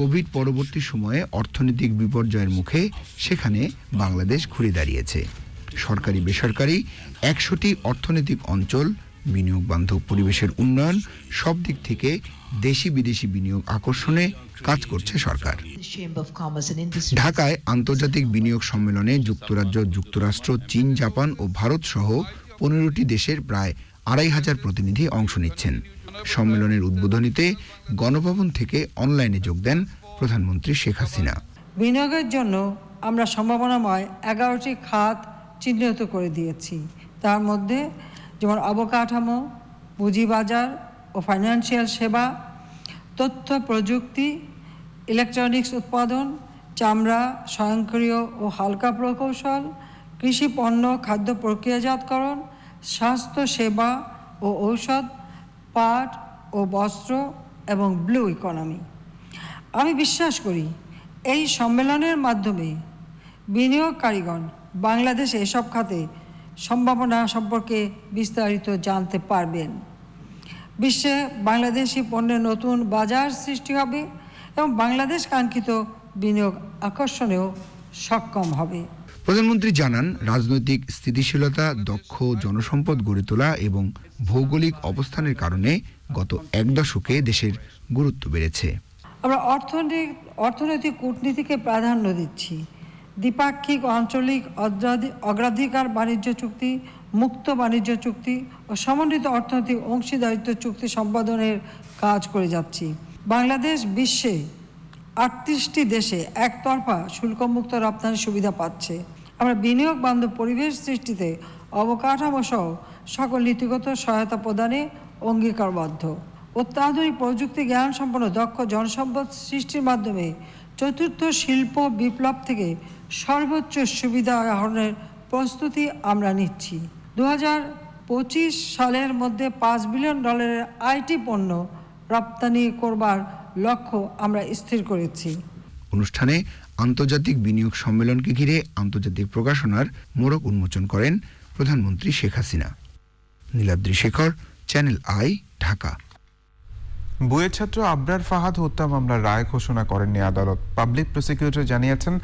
Covid পরবর্তী সময়ে অর্থনৈতিক বিপর্যয়ের মুখে সেখানে বাংলাদেশ ঘুরে দাঁড়িয়েছে। সরকারি বেসরকারি ১০০টি অর্থনৈতিক অঞ্চল, বিনিয়োগ বান্ধব পরিবেশের উন্নয়ন, সব দিক থেকে দেশি বিদেশি বিনিয়োগ আকর্ষণে কাজ করছে সরকার। ঢাকায় আন্তর্জাতিক বিনিয়োগ সম্মেলনে যুক্তরাজ্য, যুক্তরাষ্ট্র, চীন, জাপান ও ভারত সহ ১৫টি দেশের প্রায় ২৫০০ প্রতিনিধি অংশ নিচ্ছেন। সম্মেলনের উদ্বোধনীতে গণভবন থেকে অনলাইনে যোগ দেন প্রধানমন্ত্রী শেখ হাসিনা। বিনিয়োগের জন্য আমরা সম্ভাবনাময় ১১টি খাত চিহ্নিত করে দিয়েছি। তার মধ্যে যেমন অবকাঠামো, পুঁজিবাজার ও ফাইন্যান্সিয়াল সেবা, তথ্য প্রযুক্তি, ইলেকট্রনিক্স উৎপাদন, চামড়া, স্বয়ংক্রিয় ও হালকা প্রকৌশল, কৃষি পণ্য, খাদ্য প্রক্রিয়াজাতকরণ, স্বাস্থ্য সেবা ও ঔষধ, পাট ও বস্ত্র এবং ব্লু ইকোনমি। আমি বিশ্বাস করি এই সম্মেলনের মাধ্যমে বিনিয়োগকারীগণ বাংলাদেশে এসব খাতে সম্ভাবনা সম্পর্কে বিস্তারিত জানতে পারবেন। বিশ্বে বাংলাদেশি পণ্যের নতুন বাজার সৃষ্টি হবে এবং বাংলাদেশ কাঙ্ক্ষিত বিনিয়োগ আকর্ষণেও সক্ষম হবে। প্রধানমন্ত্রী জানান, রাজনৈতিক স্থিতিশীলতা, দক্ষ জনসম্পদ গড়ে তোলা এবং ভৌগোলিক অবস্থানের কারণে গত এক দশকে দেশের গুরুত্ব বেড়েছে। আমরা অর্থনৈতিক কূটনীতিকে প্রাধান্য দিচ্ছি। দ্বিপাক্ষিক আঞ্চলিক অগ্রাধিকার বাণিজ্য চুক্তি, মুক্ত বাণিজ্য চুক্তি ও সমন্বিত অর্থনৈতিক অংশীদারিত্ব চুক্তি সম্পাদনের কাজ করে যাচ্ছি। বাংলাদেশ বিশ্বে ৩৮টি দেশে একতরফা শুল্কমুক্ত রপ্তানির সুবিধা পাচ্ছে। আমরা বিনিয়োগ বান্ধব পরিবেশ সৃষ্টিতে অবকাঠামো সহ সকল নীতিগত সহায়তা প্রদানে অঙ্গীকারবদ্ধ। অত্যাধুনিক প্রযুক্তি জ্ঞান সম্পন্ন দক্ষ জনসম্পদ সৃষ্টির মাধ্যমে চতুর্থ শিল্প বিপ্লব থেকে সর্বোচ্চ সুবিধা আহরণের প্রস্তুতি আমরা নিচ্ছি। ২০২৫ সালের মধ্যে $৫ বিলিয়ন আইটি পণ্য রপ্তানি করবার লক্ষ্য আমরা স্থির করেছি। অনুষ্ঠানে আন্তর্জাতিক বিনিয়োগ সম্মেলনকে ঘিরে আন্তর্জাতিক প্রকাশনার মোড়ক উন্মোচন করেন প্রধানমন্ত্রী শেখ হাসিনা। Niladri Shekhar, channel I, Dhaka. বুয়েট ছাত্র আবরার ফাহাদ হত্যা মামলার রায় ঘোষণা করেননি আদালত। পাবলিক প্রসিকিউটর জানিয়েছেন,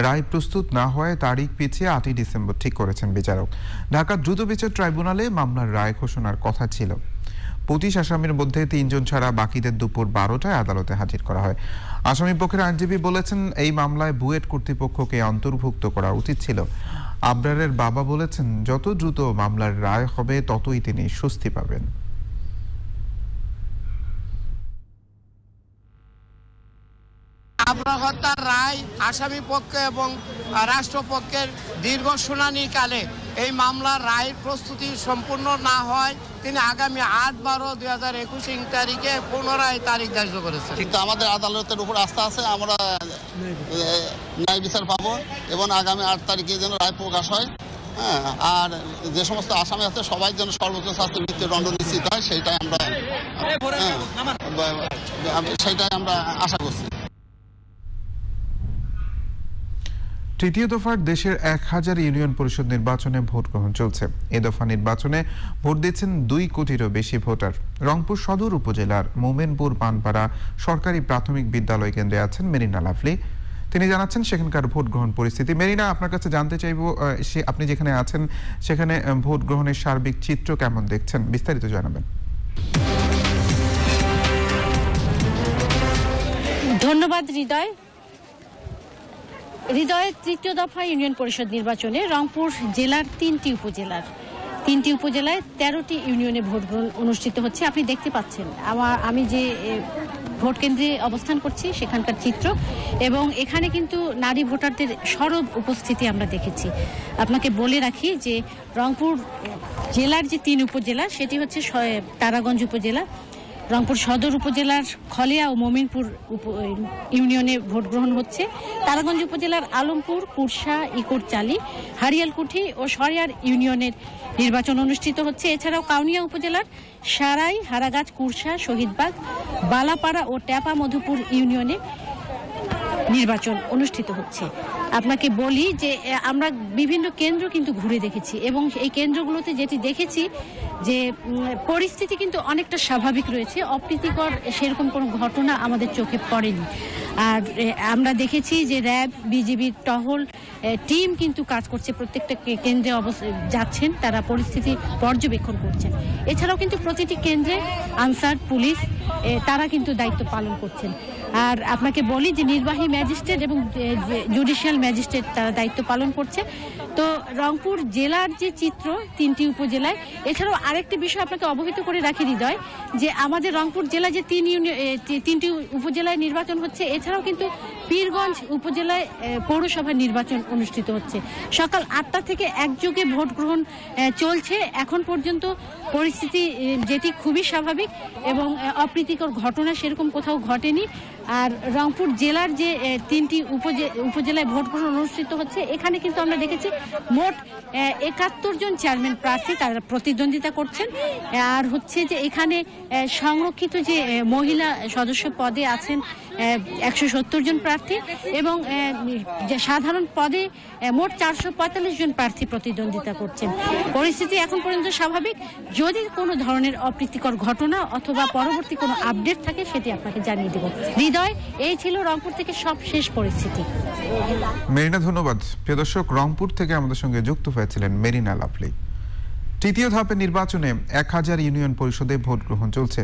রায় প্রস্তুত না হওয়ায় তারিখ পিছিয়ে ৮ই ডিসেম্বর ঠিক করেছেন বিচারক। ঢাকা দ্রুত বিচার ট্রাইব্যুনালে মামলার রায় ঘোষণার কথা ছিল। ২৫ আসামির মধ্যে ৩ জন ছাড়া বাকিদের দুপুর ১২টায় আদালতে হাজির করা হয়। আসামি পক্ষের আইনজীবী বলেছেন, এই মামলায় বুয়েট কর্তৃপক্ষকে অন্তর্ভুক্ত করা উচিত ছিল। আবরারের বাবা বলেছেন, যত দ্রুত মামলার রায় হবে ততই তিনি স্বস্তি পাবেন। আবরার হত্যার রায় আসামি পক্ষ এবং রাষ্ট্রপক্ষের দীর্ঘ শুনানিকালে এই মামলার রায়ের প্রস্তুতি সম্পূর্ণ না হয় তিনি আগামী ৮/১২/২০২১ তারিখে পুনরায় তারিখ ধার্য করেছেন। কিন্তু আমাদের আদালতের উপর আস্থা আছে, আমরা ন্যায় বিচার পাবো এবং আগামী ৮ তারিখে যেন রায় প্রকাশ হয়। আর যে সমস্ত আসামি আছে সবাই যেন সর্বোচ্চ শাস্তি মৃত্যুদণ্ড নিশ্চিত হয়, সেইটাই আমরা আশা করছি। তৃতীয় দফার দেশের ১,০০০ ইউনিয়ন পরিষদ নির্বাচনে ভোট গ্রহণ চলছে। এ দফা নির্বাচনে ভোট দিচ্ছেন ২ কোটিরও বেশি ভোটার। রংপুর সদর উপজেলার মোমেনপুর পানপাড়া সরকারি প্রাথমিক বিদ্যালয় কেন্দ্রে আছেন মেরিনা লাভলি। তিনি জানাচ্ছেন সেখানকার ভোট গ্রহণ পরিস্থিতি। মেরিনা, আপনার কাছে জানতে চাইব, আপনি যেখানে আছেন সেখানে ভোট গ্রহণের সার্বিক চিত্র কেমন দেখছেন, বিস্তারিত জানাবেন। ধন্যবাদ হৃদয়ের তৃতীয় দফা ইউনিয়ন পরিষদ নির্বাচনে রংপুর জেলার ৩টি উপজেলায় ১৩টি ইউনিয়নে ভোট গ্রহণ অনুষ্ঠিত হচ্ছে। আপনি দেখতে পাচ্ছেন আমি যে ভোট কেন্দ্রে অবস্থান করছি সেখানকার চিত্র, এবং এখানে কিন্তু নারী ভোটারদের সরব উপস্থিতি আমরা দেখেছি। আপনাকে বলে রাখি যে রংপুর জেলার যে ৩ উপজেলা, সেটি হচ্ছে তারাগঞ্জ উপজেলা, রংপুর সদর উপজেলার খলিয়া ও মোমিনপুর ইউনিয়নে ভোট গ্রহণ হচ্ছে। তারাগঞ্জ উপজেলার আলমপুর, কুরসা, ইকোরচালি, হারিয়ালকুঠি ও সরিয়ার ইউনিয়নের নির্বাচন অনুষ্ঠিত হচ্ছে। এছাড়াও কাউনিয়া উপজেলার সারাই, হারাগাছ, কুরসা, শহীদবাগ, বালাপাড়া ও ট্যাপা মধুপুর ইউনিয়নে নির্বাচন অনুষ্ঠিত হচ্ছে। আপনাকে বলি যে আমরা বিভিন্ন কেন্দ্র কিন্তু ঘুরে দেখেছি এবং এই কেন্দ্রগুলোতে যেটি দেখেছি যে পরিস্থিতি কিন্তু অনেকটা স্বাভাবিক রয়েছে, অপ্রীতিকর সেরকম কোনো ঘটনা আমাদের চোখে পড়েনি। আর আমরা দেখেছি যে র্যাব, বিজিবির টহল টিম কিন্তু কাজ করছে, প্রত্যেকটা কেন্দ্রে যাচ্ছেন, তারা পরিস্থিতি পর্যবেক্ষণ করছেন। এছাড়াও কিন্তু প্রতিটি কেন্দ্রে আনসার, পুলিশ তারা কিন্তু দায়িত্ব পালন করছেন। আর আপনাকে বলি যে নির্বাহী ম্যাজিস্ট্রেট এবং জুডিশিয়াল ম্যাজিস্ট্রেট তারা দায়িত্ব পালন করছে। তো রংপুর জেলার যে চিত্র 3টি উপজেলায়, এছাড়াও আরেকটি বিষয় আপনাকে অবহিত করে রাখি হৃদয়, যে আমাদের রংপুর জেলায় যে 3টি উপজেলায় নির্বাচন হচ্ছে, এছাড়াও কিন্তু পীরগঞ্জ উপজেলায় পৌরসভার নির্বাচন অনুষ্ঠিত হচ্ছে। সকাল 8টা থেকে একযোগে ভোট গ্রহণ চলছে। এখন পর্যন্ত পরিস্থিতি যেটি খুবই স্বাভাবিক এবং অপ্রীতিকর ঘটনা সেরকম কোথাও ঘটেনি। আর রংপুর জেলার যে 3টি উপজেলায় ভোট গ্রহণ অনুষ্ঠিত হচ্ছে, এখানে কিন্তু আমরা দেখেছি মোট 71 জন চেয়ারম্যান প্রার্থী তারা প্রতিদ্বন্দ্বিতা করছেন। আর হচ্ছে যে এখানে সংরক্ষিত যে মহিলা সদস্য পদে আছেন 170 জন প্রার্থী এবং সাধারণ পদে মোট 445 জন প্রার্থী প্রতিদ্বন্দ্বিতা করছেন। পরিস্থিতি এখন পর্যন্ত স্বাভাবিক। যদি কোনো ধরনের অপ্রীতিকর ঘটনা অথবা পরবর্তী কোনো আপডেট থাকে সেটি আপনাকে জানিয়ে দেব। হৃদয়, এই ছিল রংপুর থেকে সবশেষ পরিস্থিতি। মেরিনা, ধন্যবাদ। প্রিয় দর্শক, রংপুর থেকে আমাদের সঙ্গে যুক্ত হয়েছিলেন মেরিনা লাভলি। তৃতীয় ধাপের নির্বাচনে 1000 ইউনিয়ন পরিষদে ভোট গ্রহণ চলছে।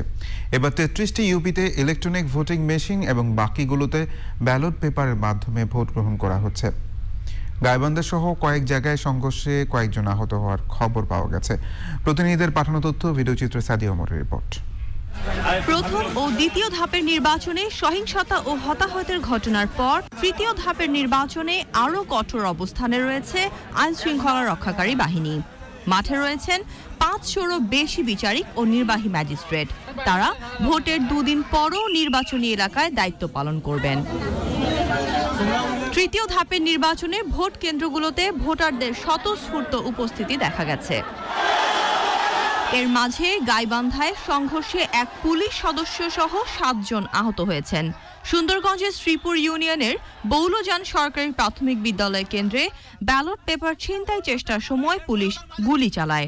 এবার 33টি ইউপিতে ইলেকট্রনিক ভোটিং মেশিন এবং বাকিগুলোতে ব্যালট পেপারের মাধ্যমে ভোট গ্রহণ করা হচ্ছে। গাইবান্ধা সহ কয়েক জায়গায় সংঘর্ষে কয়েকজন আহত হওয়ার খবর পাওয়া গেছে। প্রতিনিধিদের পাঠানো তথ্য, ভিডিওচিত্রে সাদিয়া ওমরের রিপোর্ট। প্রথম ও দ্বিতীয় ধাপের নির্বাচনে সহিংসতা ও হতাহতের ঘটনার পর তৃতীয় ধাপের নির্বাচনে আরও কঠোর অবস্থানে রয়েছে আইন শৃঙ্খলা রক্ষাকারী বাহিনী। মাঠে রয়েছেন 500রও বেশি বিচারিক ও নির্বাহী ম্যাজিস্ট্রেট। তারা ভোটের 2 দিন পরও নির্বাচনী এলাকায় দায়িত্ব পালন করবেন। তৃতীয় ধাপের নির্বাচনে ভোট কেন্দ্রগুলোতে ভোটারদের স্বতঃস্ফূর্ত উপস্থিতি দেখা গেছে। এর মাঝে গাইবান্ধায় সংঘর্ষে এক পুলিশ সদস্য সহ 7 জন আহত হয়েছেন। সুন্দরগঞ্জের শ্রীপুর ইউনিয়নের বৌলজান সরকারি প্রাথমিক বিদ্যালয় কেন্দ্রে ব্যালট পেপার ছিনতাই চেষ্টার সময় পুলিশ গুলি চালায়।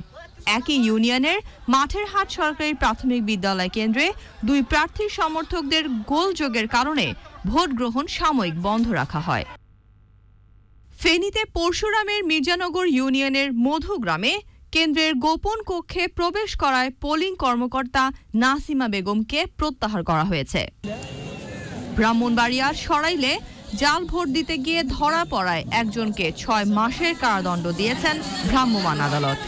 একই ইউনিয়নের মাঠের হাট সরকারি প্রাথমিক বিদ্যালয় কেন্দ্রে 2 প্রার্থীর সমর্থকদের গোলযোগের কারণে ভোট গ্রহণ সাময়িক বন্ধ রাখা হয়। ফেনীতে পরশুরামের মির্জানগর ইউনিয়নের মধুগ্রামে কেন্দ্রের গোপন কক্ষে প্রবেশ করায় পোলিং কর্মকর্তা নাসিমা বেগমকে প্রত্যাহার করা হয়েছে। ব্রাহ্মণবাড়িয়ার সরাইলে জাল ভোট দিতে গিয়ে ধরা পড়ায় একজনকে 6 মাসের কারাদণ্ড দিয়েছেন ভ্রাম্যমাণ আদালত।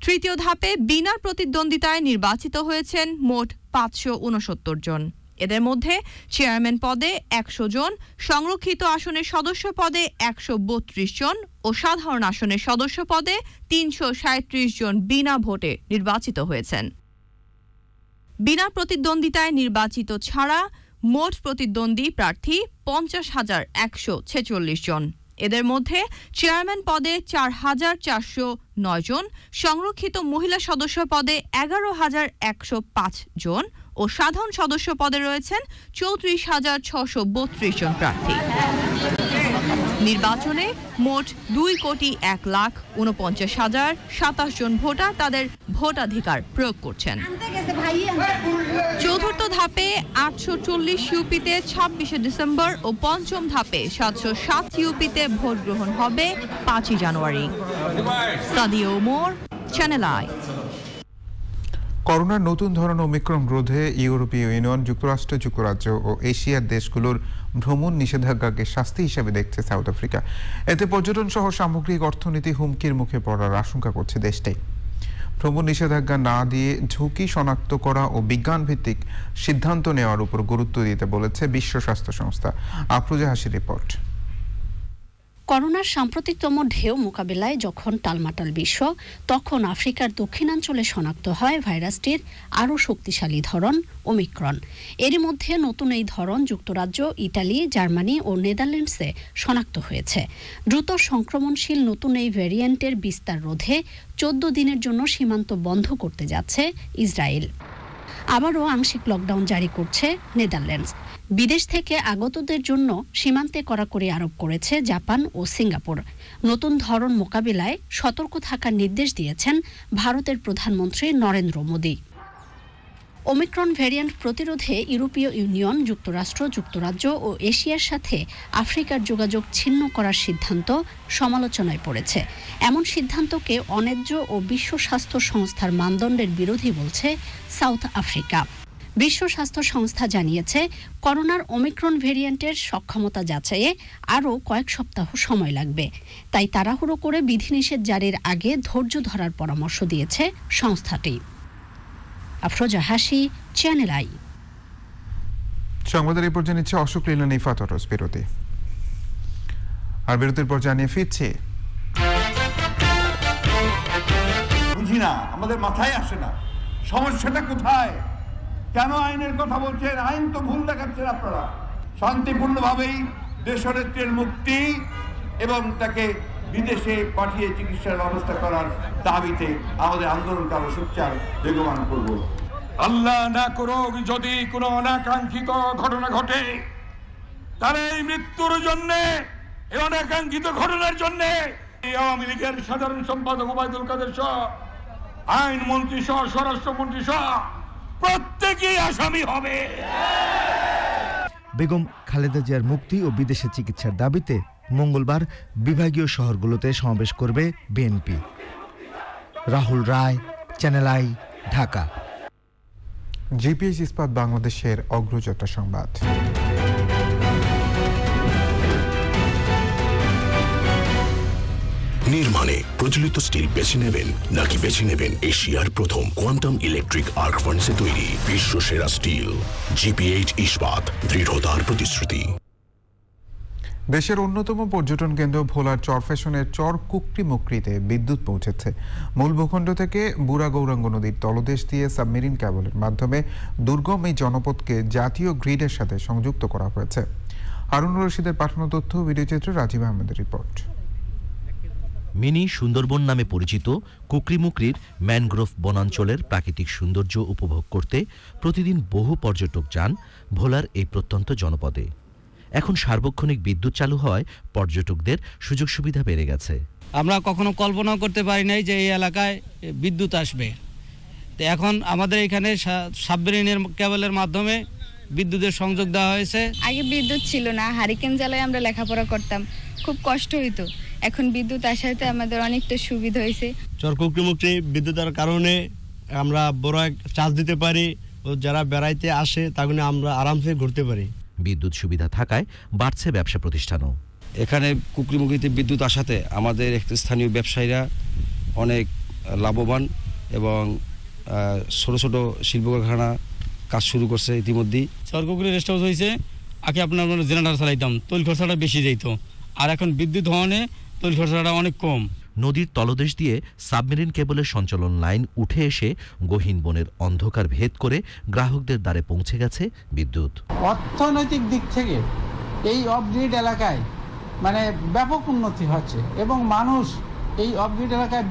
তৃতীয় ধাপে বিনা প্রতিদ্বন্দ্বিতায় নির্বাচিত হয়েছেন মোট 569 জন। এদের মধ্যে চেয়ারম্যান পদে 100 জন, সংরক্ষিত আসনের সদস্য পদে 132 জন ও সাধারণ আসনের সদস্য পদে 337 জন বিনা ভোটে নির্বাচিত হয়েছেন। বিনা প্রতিদ্বন্দ্বিতায় নির্বাচিত ছাড়া মোট প্রতিদ্বন্দ্বী প্রার্থী 50,146 জন। এদের মধ্যে চেয়ারম্যান পদে 4,409 জন, সংরক্ষিত মহিলা সদস্য পদে 11,105 জন ও সাধারণ সদস্য পদে রয়েছেন 34,632 জন প্রার্থী। নির্বাচনে মোট 2,01,49,027 জন ভোটার তাদের ভোটাধিকার প্রয়োগ করছেন। চতুর্থ ধাপে 840 ইউপিতে 26 ডিসেম্বর ও পঞ্চম ধাপে 707 ইউপিতে ভোট গ্রহণ হবে 5 জানুয়ারি। Sadia Omar, channel I. করোনার নতুন ধরন ওমিক্রন রোধে ইউরোপীয় ইউনিয়ন, যুক্তরাষ্ট্র, যুক্তরাজ্য ও এশিয়ার দেশগুলোর ভ্রমণ নিষেধাজ্ঞাকে শাস্তি হিসেবে দেখছে সাউথ আফ্রিকা। এতে পর্যটন সহ সামগ্রিক অর্থনীতি হুমকির মুখে পড়ার আশঙ্কা করছে দেশটাই। ভ্রমণ নিষেধাজ্ঞা না দিয়ে ঝুঁকি শনাক্ত করা ও বিজ্ঞান ভিত্তিক সিদ্ধান্ত নেওয়ার উপর গুরুত্ব দিতে বলেছে বিশ্ব স্বাস্থ্য সংস্থা। আফরোজা হাসির রিপোর্ট। করোনার সাম্প্রতিকতম ঢেউ মোকাবিলায় যখন টালমাটাল বিশ্ব, তখন আফ্রিকার দক্ষিণাঞ্চলে শনাক্ত হয় ভাইরাসটির আরও শক্তিশালী ধরন ওমিক্রন। এরই মধ্যে নতুন এই ধরন যুক্তরাজ্য, ইটালি, জার্মানি ও নেদারল্যান্ডসে শনাক্ত হয়েছে। দ্রুত সংক্রমণশীল নতুন এই ভ্যারিয়েন্টের বিস্তার রোধে 14 দিনের জন্য সীমান্ত বন্ধ করতে যাচ্ছে ইসরায়েল। আবারও আংশিক লকডাউন জারি করছে নেদারল্যান্ডস। বিদেশ থেকে আগতদের জন্য সীমান্তে কড়াকড়ি আরোপ করেছে জাপান ও সিঙ্গাপুর। নতুন ধরন মোকাবিলায় সতর্ক থাকার নির্দেশ দিয়েছেন ভারতের প্রধানমন্ত্রী নরেন্দ্র মোদি। ওমিক্রন ভ্যারিয়েন্ট প্রতিরোধে ইউরোপীয় ইউনিয়ন, যুক্তরাষ্ট্র, যুক্তরাজ্য ও এশিয়ার সাথে আফ্রিকার যোগাযোগ ছিন্ন করার সিদ্ধান্ত সমালোচনায় পড়েছে। এমন সিদ্ধান্তকে অন্যায্য ও বিশ্ব স্বাস্থ্য সংস্থার মানদণ্ডের বিরোধী বলছে সাউথ আফ্রিকা। বিশ্ব স্বাস্থ্য সংস্থা জানিয়েছে, করোনার ওমিক্রন ভ্যারিয়েন্টের সক্ষমতা যাচাইয়ে আরও কয়েক সপ্তাহ সময় লাগবে। তাই তাড়াহুড়ো করে বিধিনিষেধ জারির আগে ধৈর্য ধরার পরামর্শ দিয়েছে সংস্থাটি। আফরোজা হাসি, চ্যানেল আই। সংবাদের এই পর্যায়ে নিচ্ছে অশোক লীলা নিফাত অরস বিরতি। আর বিরতির পর জানিয়ে ফিরছে। বুঝি না, আমাদের মাথায় আসে না সমস্যাটা কোথায়। কেন আইনের কথা বলছেন? আইন তো ভুল দেখাচ্ছেন আপনারা। শান্তিপূর্ণভাবেই দেশনেত্রীর মুক্তি এবং তাকে বিদেশে পাঠিয়ে চিকিৎসার ব্যবস্থা করার দাবিতে আমাদের আন্দোলনকে আরো সোচ্চার বেগবান করব। আল্লাহ না করুক যদি কোনো অনাকাঙ্ক্ষিত ঘটনা ঘটে, তার এই মৃত্যুর জন্য, এই অনাকাঙ্ক্ষিত ঘটনার জন্য আওয়ামী লীগের সাধারণ সম্পাদক ওবায়দুল কাদের সহ, আইনমন্ত্রী সহ, স্বরাষ্ট্রমন্ত্রী সহ প্রত্যেকেই আসামি হবে। বেগম খালেদা জিয়ার মুক্তি ও বিদেশে চিকিৎসার দাবিতে মঙ্গলবার বিভাগীয় শহরগুলোতে সমাবেশ করবে BNP. Rahul Roy, channel I, Dhaka. GPS Ispat বাংলাদেশের অগ্রযাত্রা সংবাদ। নির্মাণে প্রচলিত স্টিল বেছে নেবেন নাকি বেছে নেবেন এশিয়ার প্রথম কোয়ান্টাম ইলেকট্রিক আর্ক ফার্নেসে তৈরি বিশ্ব সেরা স্টিল? জিপিএইচ ইস্পাত, দৃঢ়তার প্রতিশ্রুতি। দেশের অন্যতম পর্যটন কেন্দ্র ভোলার চরফ্যাশনের চর কুকরিমুকরিতে বিদ্যুৎ পৌঁছেছে। মূল ভূখণ্ড থেকে বুড়া গৌরাঙ্গ নদীর তলদেশ দিয়ে সাবমেরিন কেবলের মাধ্যমে দুর্গম এই জনপদকে জাতীয় গ্রিডের সাথে সংযুক্ত করা হয়েছে। হারুন রশিদের পাঠানো তথ্য, ভিডিওচিত্র রাজীব আহমেদের রিপোর্ট। মিনি সুন্দরবন নামে পরিচিত কুকরিমুকরির ম্যানগ্রোভ বনাঞ্চলের প্রাকৃতিক সৌন্দর্য উপভোগ করতে প্রতিদিন বহু পর্যটক যান ভোলার এই প্রত্যন্ত জনপদে। এখন সার্বক্ষণিক বিদ্যুৎ চালু হওয়ায় পর্যটকদের সুযোগ সুবিধা বেড়ে গেছে। আমরা কখনো কল্পনাও করতে পারি নাই যে এই এলাকায় বিদ্যুৎ আসবে। তো এখন আমাদের এখানে সাবমেরিনের কেবলের মাধ্যমে বিদ্যুতের সংযোগ দেওয়া হয়েছে। আগে বিদ্যুৎ ছিল না, হারিকেন জ্বালায় আমরা লেখাপড়া করতাম, খুব কষ্ট হইতো। এখন বিদ্যুৎ আসাতে আমাদের অনেকটা সুবিধা হয়েছে। চর কুকরিমুকরি বিদ্যুতের কারণে আমরা বড় চার্জ দিতে পারি ও যারা বেড়াইতে আসে তখন আমরা আরামসে ঘুরতে পারি। বিদ্যুৎ সুবিধা থাকায় বাড়ছে ব্যবসা প্রতিষ্ঠানও। এখানে কুকরিমুকরিতে বিদ্যুৎ আসাতে আমাদের স্থানীয় ব্যবসায়ীরা অনেক লাভবান এবং ছোট ছোট শিল্প কারখানা কাজ শুরু করছে ইতিমধ্যেই। চরকুকুরি রেস্ট হাউস হয়েছে, আগে আপনার জেনারেটর চালাইতাম, তৈল খরচাটা বেশি যাইতো, আর এখন বিদ্যুৎ হওয়ানে তৈল খরচাটা অনেক কম। নদীর তলদেশ দিয়ে সাবমেরিন কেবলের সঞ্চালন লাইন উঠে এসে গহীন বনের অন্ধকার ভেদ করে গ্রাহকদের দ্বারে পৌঁছে গেছে বিদ্যুৎ। অর্থনৈতিক দিক থেকে এই অফগ্রিড এলাকায় মানে ব্যাপক উন্নতি হচ্ছে এবং মানুষ এই অফগ্রিড এলাকায়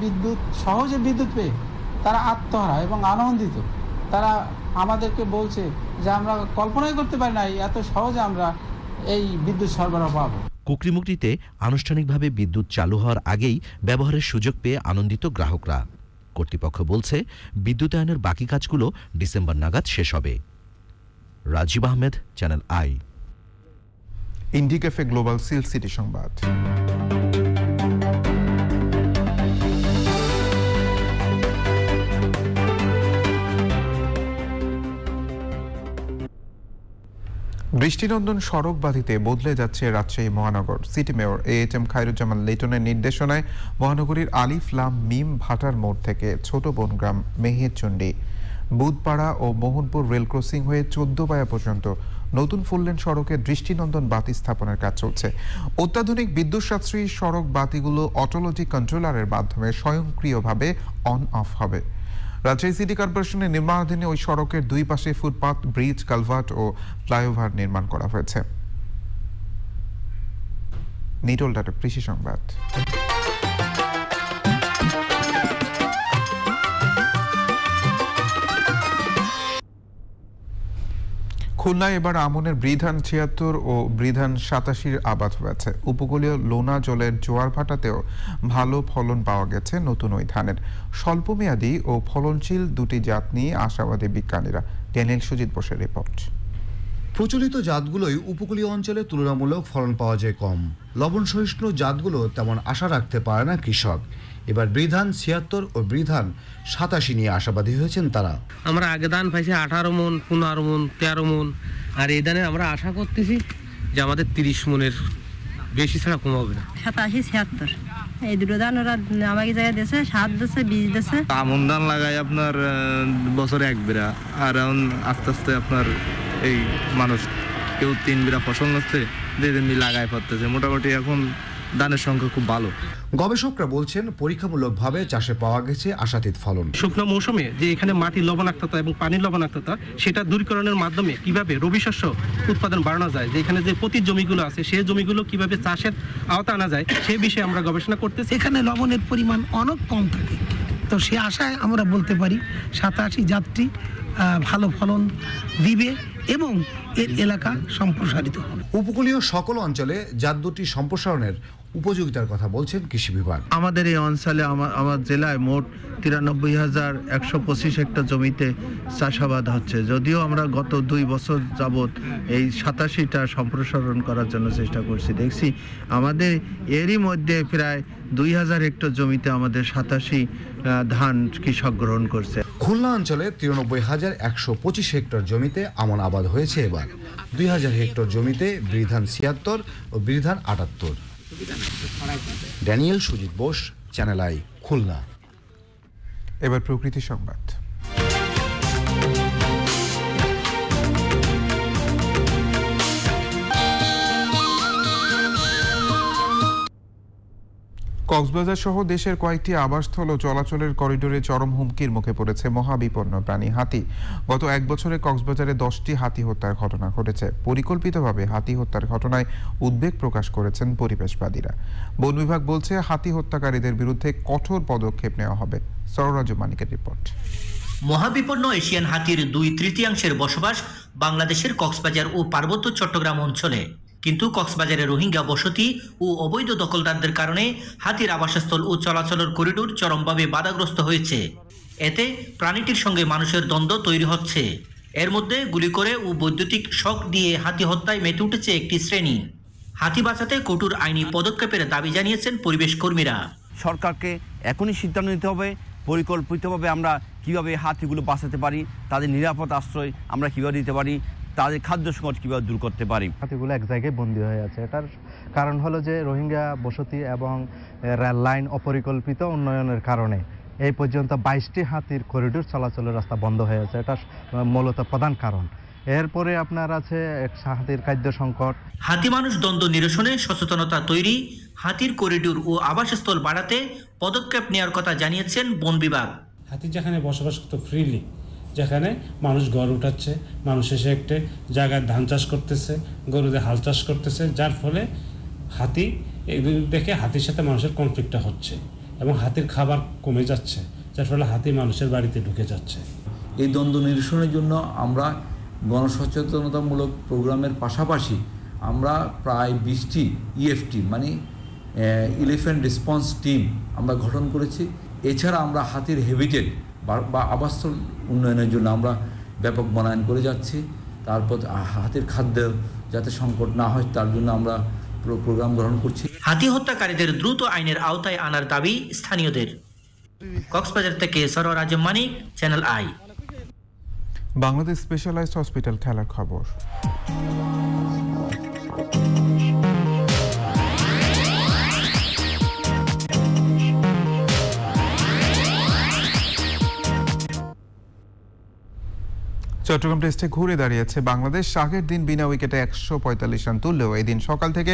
সহজে বিদ্যুৎ পেয়ে তারা আত্মহারা এবং আনন্দিত। তারা আমাদেরকে বলছে যে আমরা কল্পনাই করতে পারি না এত সহজে আমরা এই বিদ্যুৎ সরবরাহ পাবো। কুকরিমুকরিতে আনুষ্ঠানিকভাবে বিদ্যুৎ চালু হওয়ার আগেই ব্যবহারের সুযোগ পেয়ে আনন্দিত গ্রাহকরা। কর্তৃপক্ষ বলছে বিদ্যুতায়নের বাকি কাজগুলো ডিসেম্বর নাগাদ শেষ হবে। Rajib Ahmed, channel I. ইন্ডিক্যাফে গ্লোবাল সিল সিটি সংবাদ। বৃষ্টিনন্দন সড়ক বাধিতে বদলে যাচ্ছে রাজশাহী মহানগর। সিটি মেয়র AHM খায়রুজ্জামান লিটনের নির্দেশনায় মহানগরীর আলিফ লাম মিম ভাটার মোড় থেকে ছোট বনগ্রাম মেহেরচণ্ডী, বুধপাড়া ও মোহনপুর রেল ক্রসিং হয়ে 14 পায়া পর্যন্ত নতুন ফুললেন সড়কে দৃষ্টিনন্দন বাতি স্থাপনের কাজ চলছে। অত্যাধুনিক বিদ্যুৎ সাশ্রয়ী সড়ক বাতিগুলো অটোলজি কন্ট্রোলারের মাধ্যমে স্বয়ংক্রিয়ভাবে অন অফ হবে। রাজশাহী সিটি কর্পোরেশনের নির্মাণাধীন ওই সড়কের দুই পাশে ফুটপাথ, ব্রিজ, কালভার্ট ও ফ্লাইওভার নির্মাণ করা হয়েছে। নিটোল ডাটা, কৃষি সংবাদ। খুলনায় এবার আমনের বৃধান ৭৬ ও বৃধান ৮৭ আবাদ হয়েছে। উপকূলীয় লোনা জলের জোয়ার ভাটাতেও ভালো ফলন পাওয়া গেছে নতুন ওই ধানের। স্বল্পমেয়াদী ও ফলনশীল দুটি জাত নিয়ে আশাবাদী বিজ্ঞানীরা। ড্যানিয়েল সুজিত বোসের রিপোর্ট। প্রচলিত জাতগুলোই উপকূলীয় অঞ্চলে তুলনামূলক ফলন পাওয়া যায় কম। লবণ সহিষ্ণু জাতগুলো তেমন আশা রাখতে পারে না কৃষক। এবার বৃধান ৭৬ ও বৃধান ৮৭ নিয়ে আশাবাদী হয়েছেন তারা। আমরা আগে ধান পাইছি ১৮ মন, ১৫ মন, ১৩ মন, আর এই ধানে আমরা আশা করতেছি যে আমাদের ৩০ মনের বেশি ছাড়া কম হবে না। ৮৭, ৭৬ এই দুটো ধান ওরা আমাকে জায়গায় দিয়েছে, সার দিয়েছে, বীজ দিয়েছে। আমন ধান লাগাই আপনার বছরে ১ বিঘা, আর এখন আস্তে আস্তে আপনার এই মানুষ কেউ ৩ বিঘা ফসল নচ্ছে, যেদিন লাগাই পড়তেছে। মোটামুটি এখন ধানের সংখ্যা খুব ভালো। গবেষকরা বলছেন পরীক্ষামূলকভাবে চাষে পাওয়া গেছে আশাতীত ফলন। শুকনো মৌসুমে যে এখানে মাটির লবণাক্ততা এবং পানির লবণাক্ততা সেটা দূরীকরণের মাধ্যমে কিভাবে রবি শস্য উৎপাদন বাড়ানো যায়, যে এখানে যে পতিত জমিগুলো আছে সেই জমিগুলো কিভাবে চাষের আওতা আনা যায় সেই বিষয়ে আমরা গবেষণা করতেছি। এখানে লবণের পরিমাণ অনেক কম থাকে, তো সে আশায় আমরা বলতে পারি ৮৭ জাতটি ভালো ফলন দিবে এবং এর এলাকা সম্প্রসারিত হবে। উপকূলীয় সকল অঞ্চলে জাত দুটি সম্প্রসারণের উপযোগিতার কথা বলছেন কৃষি বিভাগ। আমাদের এই অঞ্চলে আমার জেলায় মোট ৯৩,১২৫ হেক্টর জমিতে চাষাবাদ হচ্ছে। যদিও আমরা গত ২ বছর যাবৎ এই ৮৭টা সম্প্রসারণ করার জন্য চেষ্টা করছি, দেখছি আমাদের এরই মধ্যে প্রায় ২,০০০ হেক্টর জমিতে আমাদের ৮৭ ধান কৃষক গ্রহণ করছে। খুলনা অঞ্চলে ৯৩,১২৫ হেক্টর জমিতে আমন আবাদ হয়েছে এবার। ২,০০০ হেক্টর জমিতে বৃধান ৭৬ ও বৃধান ৭৮। Daniel Sujit Bose, channel I, Khulna. এবার প্রকৃতি সংবাদ। কক্সবাজার সহ দেশের কয়েকটি আবাসস্থল ও চলাচলের করিডোরে চরম হুমকির মুখে পড়েছে মহাবিপন্ন প্রাণী হাতি। গত ১ বছরে কক্সবাজারে 10টি হাতি হত্যার ঘটনা ঘটেছে। পরিকল্পিতভাবে হাতি হত্যার ঘটনায় উদ্বেগ প্রকাশ করেছেন পরিবেশবাদীরা। বন বিভাগ বলছে হাতি হত্যাকারীদের বিরুদ্ধে কঠোর পদক্ষেপ নেওয়া হবে। সররাজ মানিকের রিপোর্ট। মহাবিপন্ন এশিয়ান হাতির ২/৩ বসবাস বাংলাদেশের কক্সবাজার ও পার্বত্য চট্টগ্রাম অঞ্চলে, কিন্তু কক্সবাজারে রোহিঙ্গা বসতি ও অবৈধ দখলদারদের কারণে হাতির আবাসস্থল ও চলাচলের করিডোর চরমভাবে বাধাগ্রস্ত হয়েছে। এতে প্রাণীটির সঙ্গে মানুষের দ্বন্দ্ব তৈরি হচ্ছে। এর মধ্যে গুলি করে ও বৈদ্যুতিক শক দিয়ে হাতি হত্যায় মেতে উঠেছে একটি শ্রেণী। হাতি বাঁচাতে কঠোর আইনি পদক্ষেপের দাবি জানিয়েছেন পরিবেশ কর্মীরা। সরকারকে এখনই সিদ্ধান্ত নিতে হবে পরিকল্পিতভাবে আমরা কিভাবে হাতিগুলো বাঁচাতে পারি, তাদের নিরাপদ আশ্রয় আমরা কিভাবে দিতে পারি, তাদের খাদ্য সংকট কীভাবে দূর করতে পারি। হাতিগুলো এক জায়গায় বন্দী হয়ে আছে। এটার কারণ হলো যে রোহিঙ্গা বসতি এবং রেল লাইন অপরিকল্পিত উন্নয়নের কারণে এই পর্যন্ত 22টি হাতির করিডোর চলাচলের রাস্তা বন্ধ হয়ে আছে। এটা মূলত প্রধান কারণ। এরপরে আপনার আছে হাতির খাদ্য সংকট। হাতি মানুষ দ্বন্দ্ব নিরসনে সচেতনতা তৈরি, হাতির করিডোর ও আবাসস্থল বাড়াতে পদক্ষেপ নেওয়ার কথা জানিয়েছেন বন বিভাগ। হাতি যেখানে বসবাস করতে ফ্রিলি, যেখানে মানুষ ঘর উঠাচ্ছে, মানুষ এসে একটা জায়গায় ধান চাষ করতেছে, গরুদের হাল চাষ করতেছে, যার ফলে হাতি এগুলো দেখে হাতির সাথে মানুষের কনফ্লিক্টটা হচ্ছে এবং হাতির খাবার কমে যাচ্ছে, যার ফলে হাতি মানুষের বাড়িতে ঢুকে যাচ্ছে। এই দ্বন্দ্ব নিরসনের জন্য আমরা গণসচেতনতামূলক প্রোগ্রামের পাশাপাশি আমরা প্রায় 20টি ইএফটি মানে এলিফ্যান্ট রেসপন্স টিম আমরা গঠন করেছি। এছাড়া আমরা হাতির হ্যাবিটেট বা আবাসস্থল উন্নয়নের জন্য আমরা ব্যাপক বনায়ন করে যাচ্ছি। তারপর হাতির খাদ্য যাতে সংকট না হয় তার জন্য আমরা প্রোগ্রাম গ্রহণ করছি। হাতি হত্যাকারীদের দ্রুত আইনের আওতায় আনার দাবি স্থানীয়দের। কক্সবাজার থেকে Sarwar Azam Manik, channel I. Bangladesh specialised hospital খেলার খবর। চট্টগ্রাম টেস্টে ঘুরে দাঁড়িয়েছে বাংলাদেশ। আগের দিন বিনা উইকেটে ১৪৫ রান তুললেও এই দিন সকাল থেকে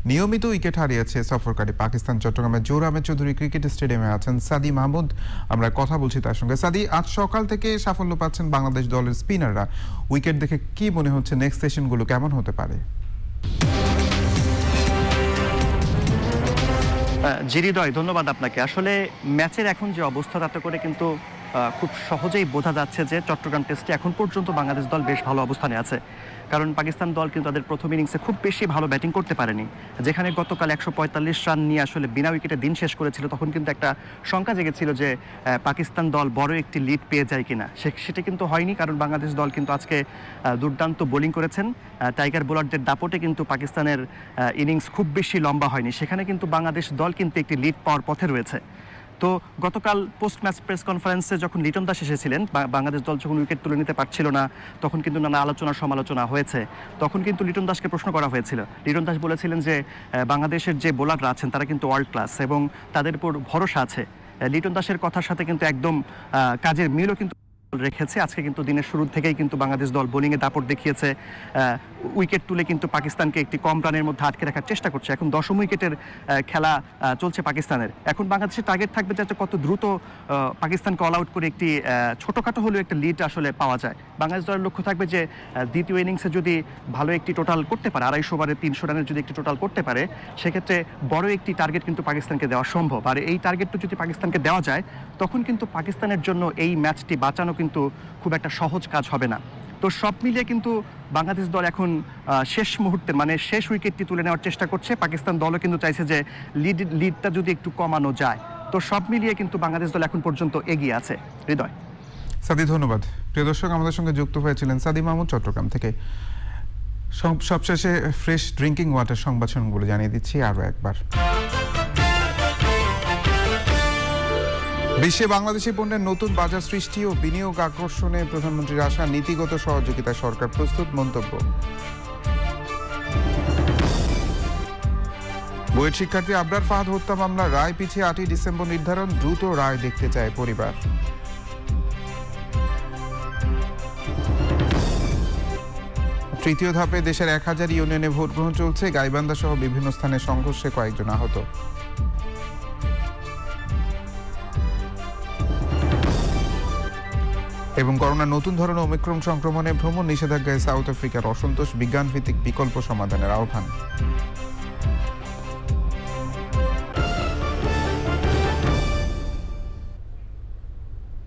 নিয়মিত উইকেট হারিয়েছে সফরকারী পাকিস্তান। চট্টগ্রামের জোহর আহমেদ চৌধুরী ক্রিকেট স্টেডিয়ামে আছেন সাদি মাহমুদ, আমরা কথা বলছি তার সঙ্গে। সাদি, আজ সকাল থেকে সাফল্য পাচ্ছেন বাংলাদেশ দলের স্পিনাররা। উইকেট দেখে কি মনে হচ্ছে নেক্সট সেশনগুলো কেমন হতে পারে? জি হৃদয়, ধন্যবাদ আপনাকে। আসলে ম্যাচের এখন যে অবস্থা তাতে করে কিন্তু খুব সহজেই বোঝা যাচ্ছে যে চট্টগ্রাম টেস্টে এখন পর্যন্ত বাংলাদেশ দল বেশ ভালো অবস্থানে আছে। কারণ পাকিস্তান দল কিন্তু তাদের প্রথম ইনিংসে খুব বেশি ভালো ব্যাটিং করতে পারেনি, যেখানে গতকাল 145 রান নিয়ে আসলে বিনা উইকেটে দিন শেষ করেছিল, তখন কিন্তু একটা শঙ্কা জেগেছিল যে পাকিস্তান দল বড় একটি লিড পেয়ে যায় কিনা। সেটা কিন্তু হয়নি, কারণ বাংলাদেশ দল কিন্তু আজকে দুর্দান্ত বোলিং করেছেন। টাইগার বোলারদের দাপটে কিন্তু পাকিস্তানের ইনিংস খুব বেশি লম্বা হয়নি, সেখানে কিন্তু বাংলাদেশ দল কিন্তু একটি লিড পাওয়ার পথে রয়েছে। তো গতকাল পোস্ট ম্যাচ প্রেস কনফারেন্সে যখন লিটন দাস এসেছিলেন, বাংলাদেশ দল যখন উইকেট তুলে নিতে পারছিল না, তখন কিন্তু নানা আলোচনা সমালোচনা হয়েছে। তখন কিন্তু লিটন দাসকে প্রশ্ন করা হয়েছিল। লিটন দাস বলেছিলেন যে বাংলাদেশের যে বোলাররা আছেন তারা কিন্তু ওয়ার্ল্ড ক্লাস এবং তাদের উপর ভরসা আছে। লিটন দাসের কথার সাথে কিন্তু একদম কাজের মিলও কিন্তু রেখেছে। আজকে কিন্তু দিনের শুরু থেকেই কিন্তু বাংলাদেশ দল বোলিংয়ে দাপট দেখিয়েছে, উইকেট তুলে কিন্তু পাকিস্তানকে একটি কম রানের মধ্যে আটকে রাখার চেষ্টা করছে। এখন 10ম উইকেটের খেলা চলছে পাকিস্তানের। এখন বাংলাদেশের টার্গেট থাকবে যাতে কত দ্রুত পাকিস্তানকে অল আউট করে একটি ছোটোখাটো হলেও একটা লিড আসলে পাওয়া যায়। বাংলাদেশ দলের লক্ষ্য থাকবে যে দ্বিতীয় ইনিংসে যদি ভালো একটি টোটাল করতে পারে, 250 ওভারে 300 রানের যদি একটি টোটাল করতে পারে, সেক্ষেত্রে বড় একটি টার্গেট কিন্তু পাকিস্তানকে দেওয়া সম্ভব। আর এই টার্গেটটা যদি পাকিস্তানকে দেওয়া যায়, তখন কিন্তু পাকিস্তানের জন্য এই ম্যাচটি বাঁচানো কিন্তু খুব একটা সহজ কাজ হবে না। তো সব মিলিয়ে কিন্তু বাংলাদেশ দল এখন শেষ মুহূর্তে মানে শেষ উইকেটটি তুলে নেওয়ার চেষ্টা করছে। পাকিস্তান দলও কিন্তু চাইছে যে লিডটা যদি একটু কমানো যায়। তো সব মিলিয়ে কিন্তু বাংলাদেশ দল এখন পর্যন্ত এগিয়ে আছে। হৃদয়। সাদি, ধন্যবাদ। প্রিয় দর্শক, আমাদের সঙ্গে যুক্ত হয়েছিলেন সাদি মাহমুদ চট্টগ্রাম থেকে। সবশেষে ফ্রেশ ড্রিঙ্কিং ওয়াটার সংবাদগুলো জানিয়ে দিচ্ছি আরও একবার। বিশ্বে বাংলাদেশি পণ্যের নতুন বাজার সৃষ্টি ও বিনিয়োগ আকর্ষণে প্রধানমন্ত্রীর আশা, নীতিগত সহযোগিতায় সরকার প্রস্তুত মন্তব্য। বুয়েট শিক্ষার্থী আবরার ফাহাদ হত্যা মামলার রায় পিছিয়ে 8ই ডিসেম্বর নির্ধারণ, দ্রুত রায় দেখতে চায় পরিবার। তৃতীয় ধাপে দেশের 1000 ইউনিয়নে ভোট গ্রহণ চলছে, গাইবান্ধা সহ বিভিন্ন স্থানে সংঘর্ষে কয়েকজন আহত। এবং করোনার নতুন ধরনের ওমিক্রন সংক্রমণে ভ্রমণ নিষেধাজ্ঞায় সাউথ আফ্রিকার অসন্তোষ, বিজ্ঞানভিত্তিক বিকল্প সমাধানের আহ্বান।